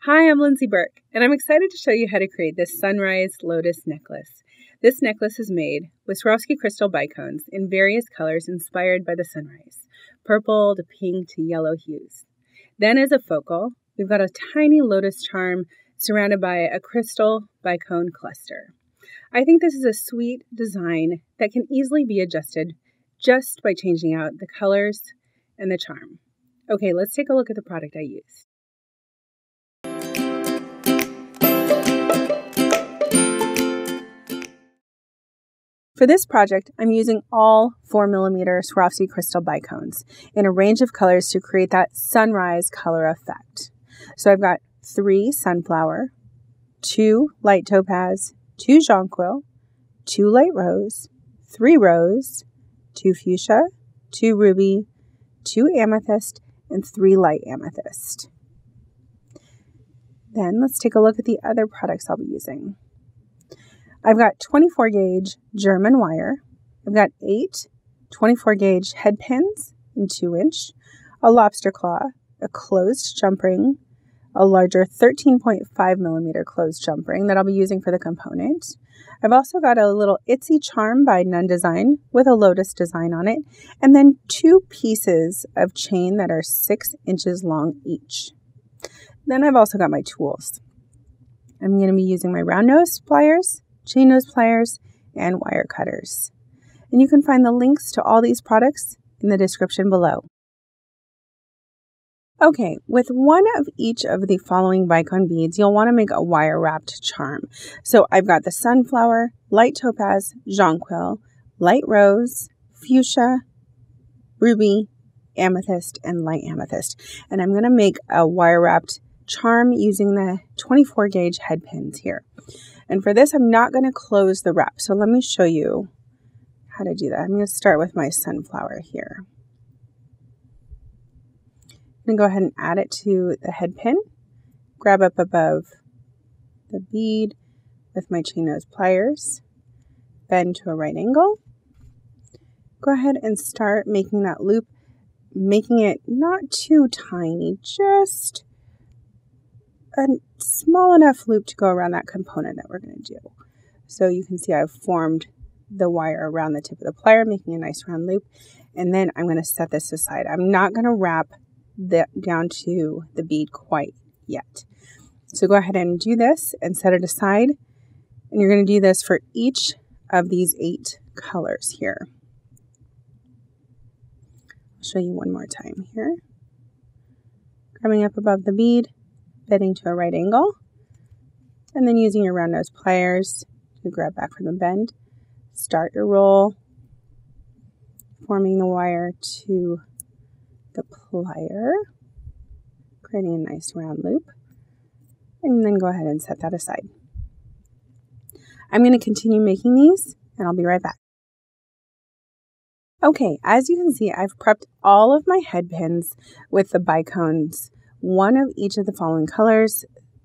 Hi, I'm Lindsay Burke, and I'm excited to show you how to create this Sunrise Lotus necklace. This necklace is made with Swarovski Crystal bicones in various colors inspired by the sunrise, purple to pink to yellow hues. Then as a focal, we've got a tiny lotus charm surrounded by a crystal bicone cluster. I think this is a sweet design that can easily be adjusted just by changing out the colors and the charm. Okay, let's take a look at the product I used. For this project, I'm using all 4mm Swarovski Crystal bicones in a range of colors to create that sunrise color effect. So I've got 3 sunflower, 2 light topaz, 2 jonquil, 2 light rose, 3 rose, 2 fuchsia, 2 ruby, 2 amethyst, and 3 light amethyst. Then let's take a look at the other products I'll be using. I've got 24 gauge German wire. I've got 8 24 gauge head pins in 2-inch, a lobster claw, a closed jump ring, a larger 13.5mm closed jump ring that I'll be using for the component. I've also got a little itsy charm by Nunn Design with a lotus design on it, and then 2 pieces of chain that are 6 inches long each. Then I've also got my tools. I'm going to be using my round nose pliers, chain nose pliers, and wire cutters. And you can find the links to all these products in the description below. Okay, with one of each of the following bicone beads, you'll want to make a wire wrapped charm. So I've got the sunflower, light topaz, jonquil, light rose, fuchsia, ruby, amethyst, and light amethyst. And I'm going to make a wire wrapped charm using the 24 gauge head pins here. And for this, I'm not going to close the wrap. So let me show you how to do that. I'm going to start with my sunflower here. I'm going to go ahead and add it to the head pin. Grab up above the bead with my chain nose pliers. Bend to a right angle. Go ahead and start making that loop, making it not too tiny, just a small enough loop to go around that component that we're going to do. So you can see I've formed the wire around the tip of the plier, making a nice round loop. And then I'm going to set this aside. I'm not going to wrap that down to the bead quite yet. So go ahead and do this and set it aside. And you're going to do this for each of these 8 colors here. I'll show you one more time here. Coming up above the bead, bending to a right angle, and then using your round nose pliers to grab back from the bend. Start your roll, forming the wire to the plier, creating a nice round loop, and then go ahead and set that aside. I'm going to continue making these, and I'll be right back. Okay, as you can see, I've prepped all of my head pins with the bicones, one of each of the following colors: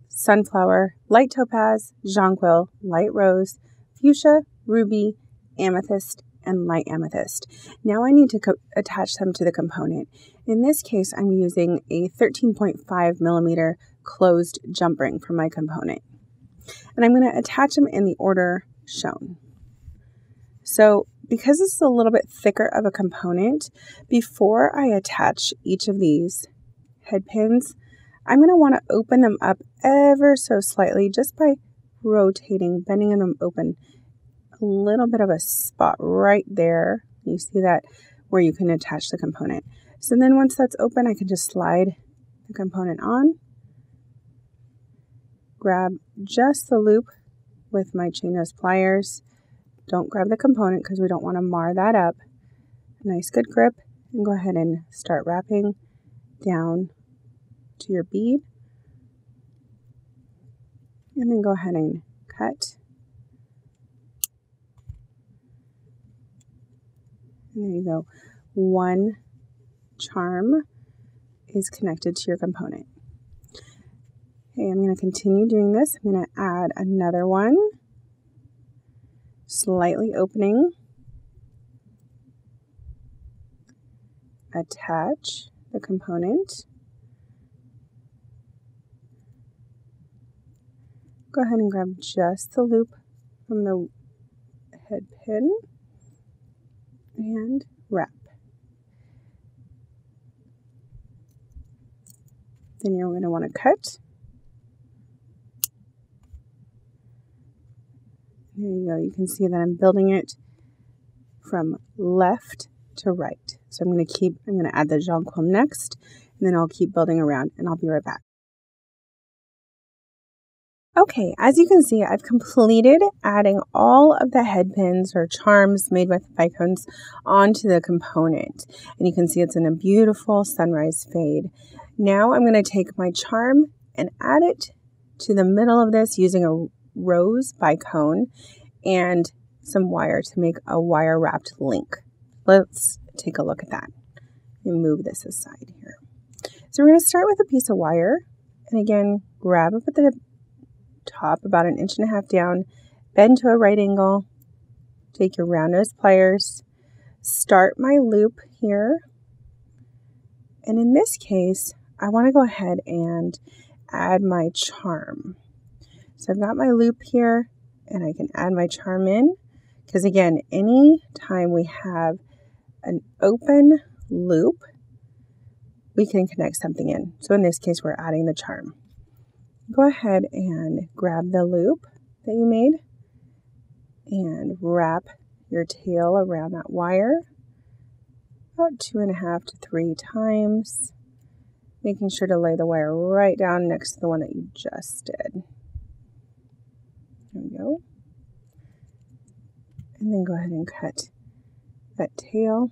sunflower, light topaz, jonquil, light rose, fuchsia, ruby, amethyst, and light amethyst. Now I need to attach them to the component. In this case, I'm using a 13.5mm closed jump ring for my component. And I'm going to attach them in the order shown. So because this is a little bit thicker of a component, before I attach each of these head pins, I'm going to want to open them up ever so slightly just by rotating, bending them open. A little bit of a spot right there. You see that where you can attach the component. So then once that's open, I can just slide the component on, grab just the loop with my chain nose pliers. Don't grab the component because we don't want to mar that up. Nice good grip, and go ahead and start wrapping down to your bead, and then go ahead and cut. And there you go. One charm is connected to your component. Okay, I'm going to continue doing this. I'm going to add another one, slightly opening, attach the component, go ahead and grab just the loop from the head pin and wrap. Then you're going to want to cut. There you go. You can see that I'm building it from left to right. So I'm going to add the jonquil next, and then I'll keep building around, and I'll be right back. Okay, as you can see, I've completed adding all of the head pins or charms made with bicones onto the component. And you can see it's in a beautiful sunrise fade. Now I'm going to take my charm and add it to the middle of this using a rose bicone and some wire to make a wire wrapped link. Let's take a look at that and move this aside here. So we're going to start with a piece of wire, and again, grab up at the top about 1.5 inches down, bend to a right angle, take your round nose pliers, start my loop here, and in this case, I want to go ahead and add my charm. So I've got my loop here, and I can add my charm in, because again, any time we have an open loop, we can connect something in. So in this case, we're adding the charm. Go ahead and grab the loop that you made and wrap your tail around that wire about 2.5 to 3 times, making sure to lay the wire right down next to the one that you just did. There we go. And then go ahead and cut that tail.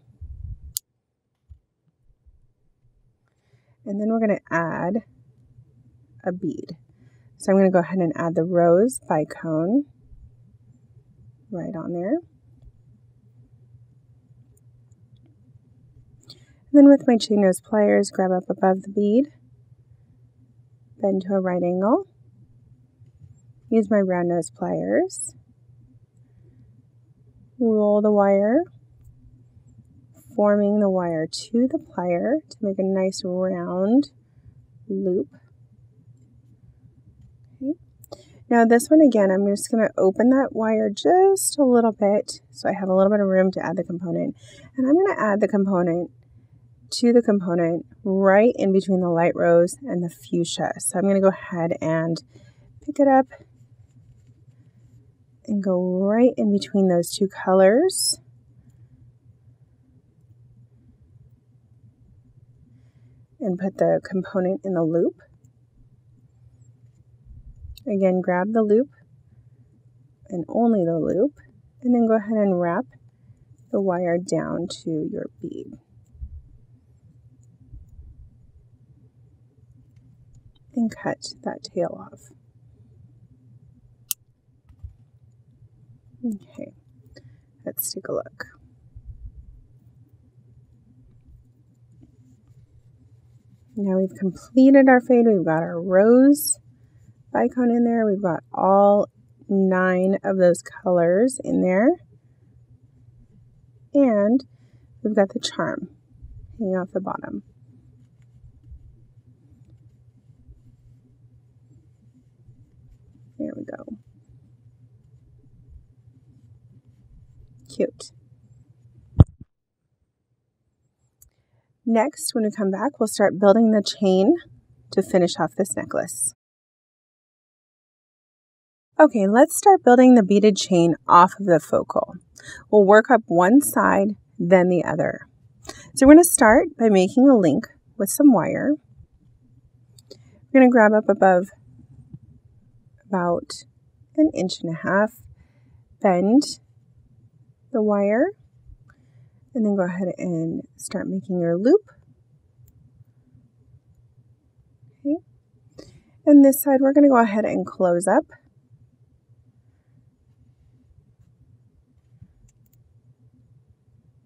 And then we're going to add a bead. So I'm going to go ahead and add the rose bicone right on there. And then with my chain nose pliers, grab up above the bead, bend to a right angle, use my round nose pliers, roll the wire, forming the wire to the plier to make a nice round loop. Okay. Now this one again, I'm just going to open that wire just a little bit so I have a little bit of room to add the component. And I'm going to add the component to the component right in between the light rose and the fuchsia. So I'm going to go ahead and pick it up and go right in between those two colors. And put the component in the loop. Again, grab the loop and only the loop, and then go ahead and wrap the wire down to your bead. And cut that tail off. Okay, let's take a look. Now we've completed our fade. We've got our rose bicone in there. We've got all 9 of those colors in there. And we've got the charm hanging off the bottom. There we go. Cute. Next, when we come back, we'll start building the chain to finish off this necklace. Okay, let's start building the beaded chain off of the focal. We'll work up one side, then the other. So we're going to start by making a link with some wire. We're going to grab up above about 1.5 inches, bend the wire, and then go ahead and start making your loop. Okay. And this side, we're going to go ahead and close up.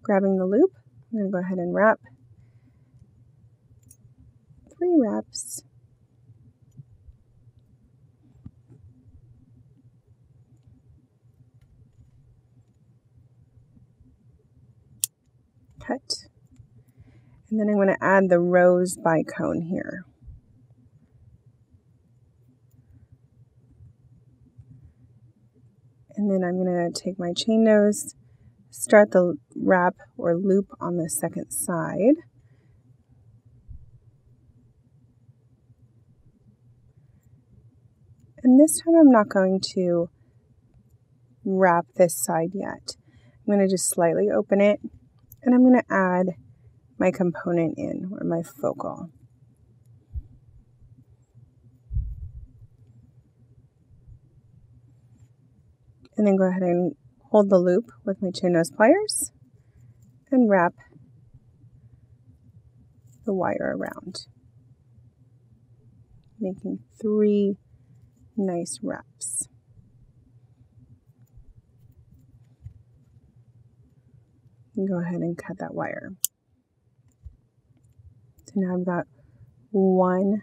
Grabbing the loop, I'm going to go ahead and wrap 3 wraps. Cut. And then I'm going to add the rose bicone here. And then I'm going to take my chain nose, start the wrap or loop on the second side. And this time I'm not going to wrap this side yet. I'm going to just slightly open it, and I'm going to add my component in, or my focal. And then go ahead and hold the loop with my chain nose pliers and wrap the wire around, making 3 nice wraps. And go ahead and cut that wire. So now I've got 1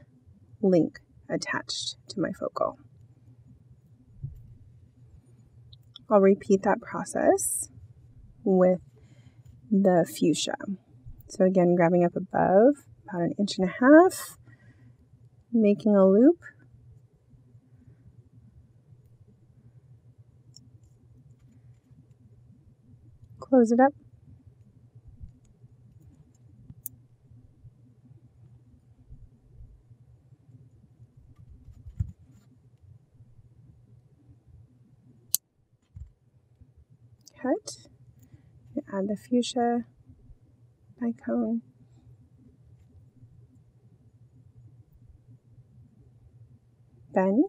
link attached to my focal. I'll repeat that process with the fuchsia. So again, grabbing up above, about 1.5 inches, making a loop, close it up, cut, add the fuchsia bicone, bend,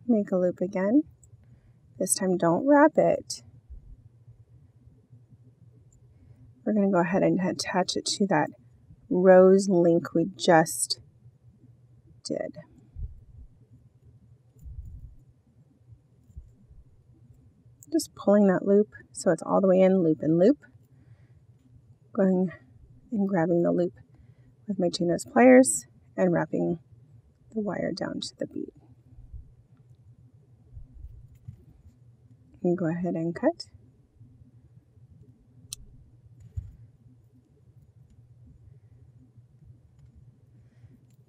make a loop again. This time don't wrap it. We're going to go ahead and attach it to that rose link we just did. Just pulling that loop so it's all the way in, loop and loop. Going and grabbing the loop with my chain nose pliers and wrapping the wire down to the bead. And go ahead and cut.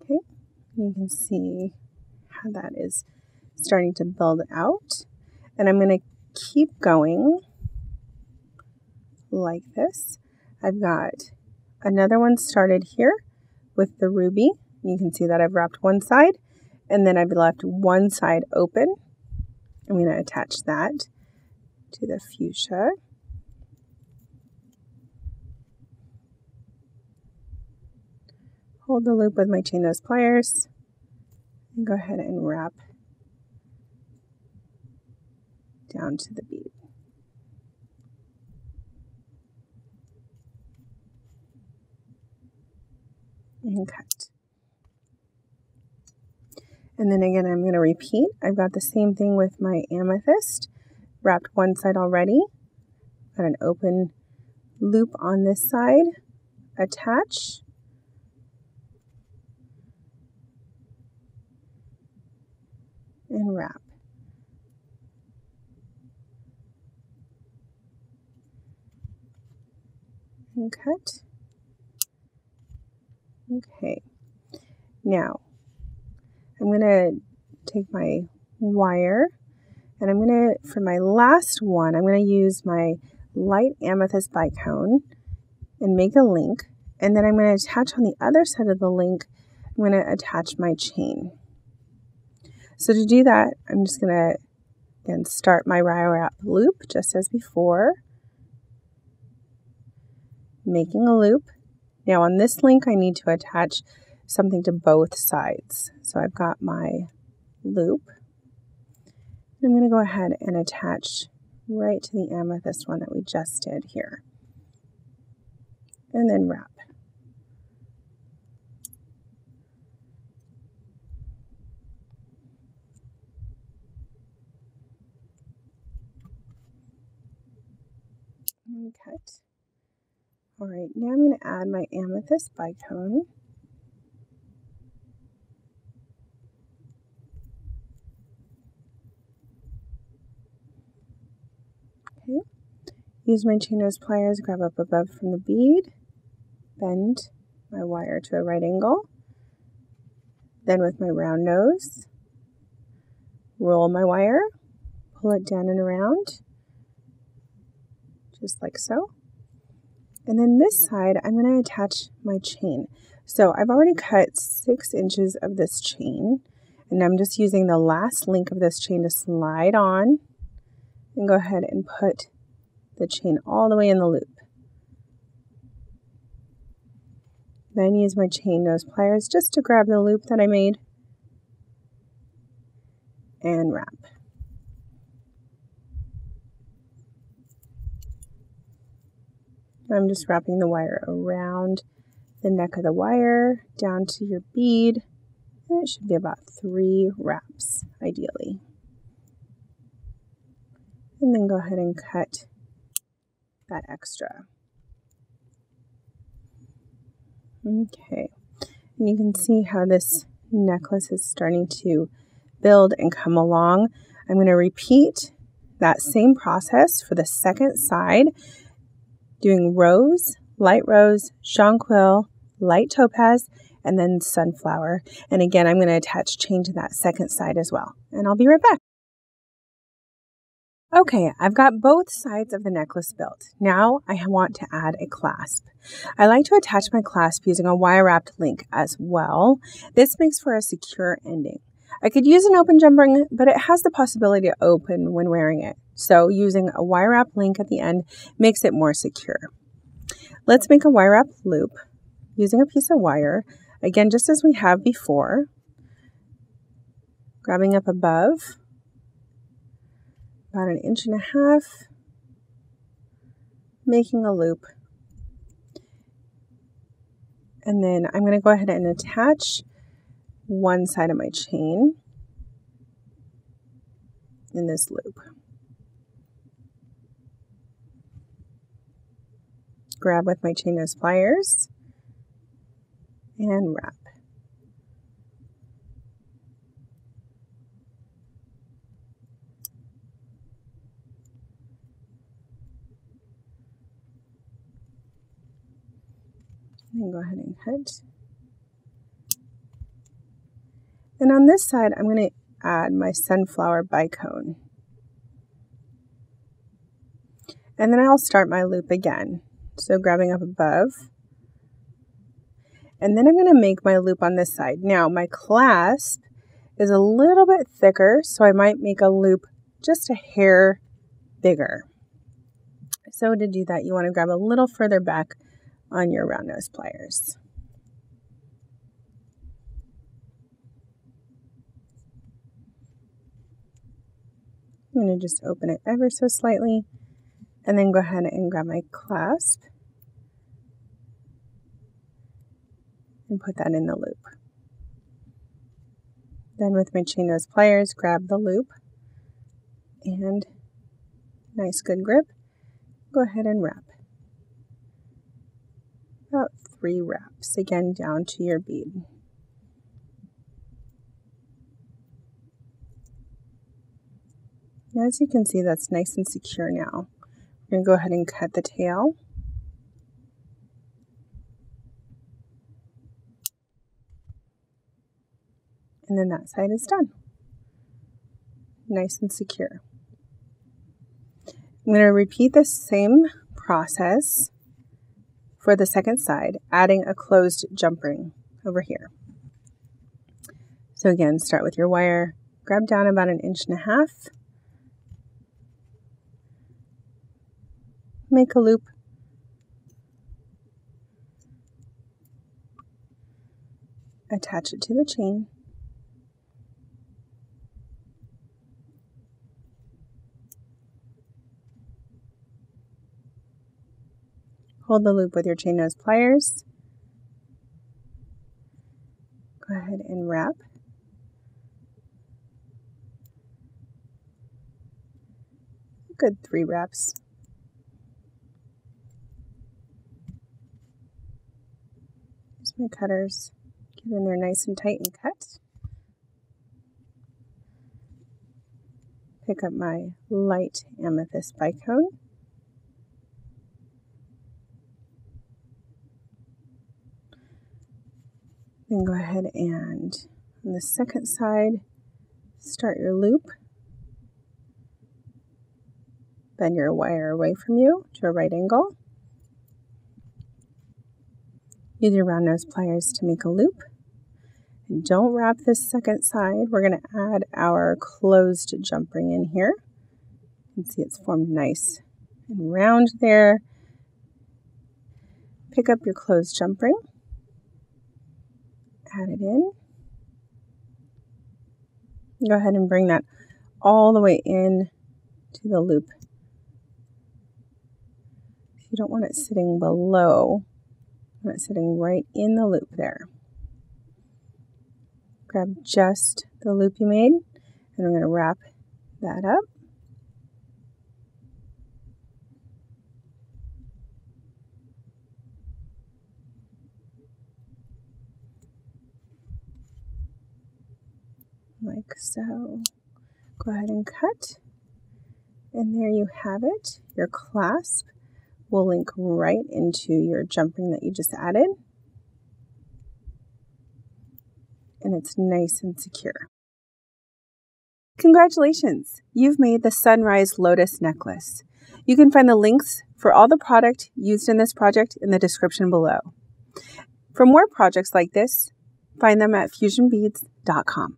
Okay, you can see how that is starting to build out. And I'm going to keep going like this. I've got another one started here with the ruby. You can see that I've wrapped one side, and then I've left one side open. I'm going to attach that to the fuchsia. Hold the loop with my chain nose pliers and go ahead and wrap down to the bead. And cut. And then again, I'm going to repeat. I've got the same thing with my amethyst. Wrapped one side already. Got an open loop on this side. Attach. And wrap. And cut. Okay. Now, I'm going to take my wire, and I'm going to, for my last one, I'm going to use my light amethyst bicone and make a link, and then I'm going to attach on the other side of the link, I'm going to attach my chain. So to do that, I'm just going to, again, start my wire wrap loop just as before, making a loop. Now on this link, I need to attach something to both sides. So I've got my loop. I'm going to go ahead and attach right to the amethyst one that we just did here. And then wrap. And cut. All right, now I'm going to add my amethyst bicone. Okay, use my chain nose pliers, grab up above from the bead, bend my wire to a right angle. Then with my round nose, roll my wire, pull it down and around, just like so. And then this side, I'm going to attach my chain. So I've already cut 6 inches of this chain, and I'm just using the last link of this chain to slide on and go ahead and put the chain all the way in the loop. Then use my chain nose pliers just to grab the loop that I made and wrap. I'm just wrapping the wire around the neck of the wire down to your bead, and it should be about 3 wraps ideally. And then go ahead and cut that extra. Okay, and you can see how this necklace is starting to build and come along. I'm going to repeat that same process for the second side, doing rose, light rose, jonquil, light topaz, and then sunflower. And again, I'm going to attach chain to that second side as well. And I'll be right back. Okay, I've got both sides of the necklace built. Now I want to add a clasp. I like to attach my clasp using a wire wrapped link as well. This makes for a secure ending. I could use an open jump ring, but it has the possibility to open when wearing it. So using a wire wrap link at the end makes it more secure. Let's make a wire wrap loop using a piece of wire. Again, just as we have before, grabbing up above, about 1.5 inches, making a loop. And then I'm going to go ahead and attach one side of my chain in this loop. Grab with my chain nose pliers and wrap. And go ahead and cut. And on this side, I'm going to add my sunflower bicone. And then I'll start my loop again. So grabbing up above. And then I'm going to make my loop on this side. Now my clasp is a little bit thicker, so I might make a loop just a hair bigger. So to do that, you want to grab a little further back on your round nose pliers. I'm going to just open it ever so slightly and then go ahead and grab my clasp and put that in the loop. Then with my chain nose pliers, grab the loop and nice good grip, go ahead and wrap. About 3 wraps, again down to your bead. As you can see, that's nice and secure now. We're going to go ahead and cut the tail. And then that side is done. Nice and secure. I'm going to repeat the same process for the second side, adding a closed jump ring over here. So again, start with your wire, grab down about 1.5 inches, make a loop, attach it to the chain, hold the loop with your chain nose pliers, go ahead and wrap, a good 3 wraps. Use my cutters, get in there nice and tight and cut. Pick up my light amethyst bicone. Then go ahead and on the second side, Start your loop. Bend your wire away from you to a right angle. Use your round nose pliers to make a loop. And don't wrap this second side. We're going to add our closed jump ring in here. You can see it's formed nice and round there. Pick up your closed jump ring. Add it in. Go ahead and bring that all the way in to the loop. You don't want it sitting below. You want it sitting right in the loop there. Grab just the loop you made, and we're going to wrap that up. Like so. Go ahead and cut. And there you have it. Your clasp will link right into your jump ring that you just added. And it's nice and secure. Congratulations! You've made the Sunrise Lotus necklace. You can find the links for all the product used in this project in the description below. For more projects like this, find them at fusionbeads.com.